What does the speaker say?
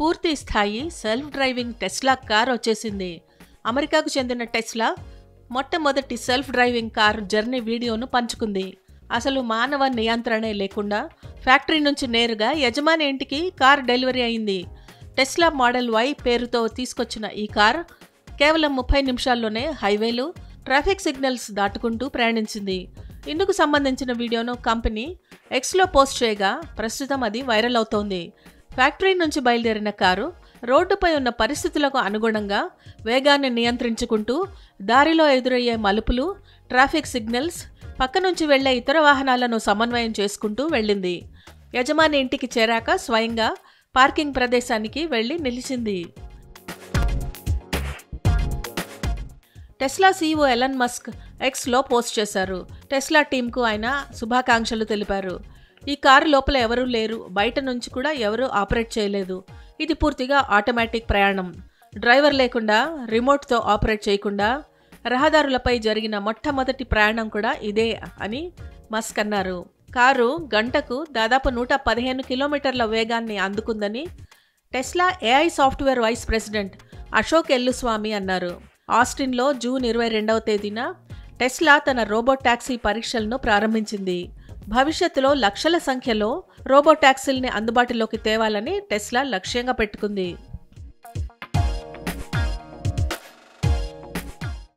పూర్తి స్థాయి self driving Tesla car వచ్చేసింది. అమెరికాకు చెందిన టెస్లా మొట్టమొదటి సెల్ఫ్ డ్రైవింగ్ కార్ జర్నీ వీడియోను పంచుకుంది. అసలు మానవ నియంత్రణే లేకుండా ఫ్యాక్టరీ నుంచి నేరుగా యజమాని ఇంటికి కార్ డెలివరీ అయింది. టెస్లా మోడల్ వై పేరుతో తీసుకొచ్చిన ఈ కార్ కేవలం 30 నిమిషాల్లోనే హైవేలు, ట్రాఫిక్ సిగ్నల్స్ దాటుకుంటూ ప్రయాణించింది. ఇందుకు సంబంధించిన వీడియోను కంపెనీ ఎక్స్లో పోస్ట్ చేయగా ప్రస్తుతం అది వైరల్ అవుతోంది. ఫ్యాక్టరీ నుంచి బయలుదేరిన కారు రోడ్డుపై ఉన్న పరిస్థితులకు అనుగుణంగా వేగాన్ని నియంత్రించుకుంటూ దారిలో ఎదురయ్యే మలుపులు, ట్రాఫిక్ సిగ్నల్స్, పక్క నుంచి వెళ్లే ఇతర వాహనాలను సమన్వయం చేసుకుంటూ వెళ్ళింది. యజమాని ఇంటికి చేరాక స్వయంగా పార్కింగ్ ప్రదేశానికి వెళ్లి నిలిచింది. టెస్లా సీఈఓ ఎలన్ మస్క్ ఎక్స్లో పోస్ట్ చేశారు. టెస్లా టీంకు ఆయన శుభాకాంక్షలు తెలిపారు. ఈ కారు లోపల ఎవరూ లేరు, బయట నుంచి కూడా ఎవరూ ఆపరేట్ చేయలేదు. ఇది పూర్తిగా ఆటోమేటిక్ ప్రయాణం. డ్రైవర్ లేకుండా, రిమోట్తో ఆపరేట్ చేయకుండా రహదారులపై జరిగిన మొట్టమొదటి ప్రయాణం కూడా ఇదే అని మస్క్ అన్నారు. కారు గంటకు దాదాపు 115 కిలోమీటర్ల వేగాన్ని అందుకుందని Tesla AI software vice president Ashok Elluswamy అన్నారు. ఆస్టిన్లో జూన్ 22వ తేదీన టెస్లా తన రోబోటాక్సీ పరీక్షలను ప్రారంభించింది. భవిష్యత్తులో లక్షల సంఖ్యలో రోబోటాక్సీల్ని అందుబాటులోకి తేవాలని టెస్లా లక్ష్యంగా పెట్టుకుంది.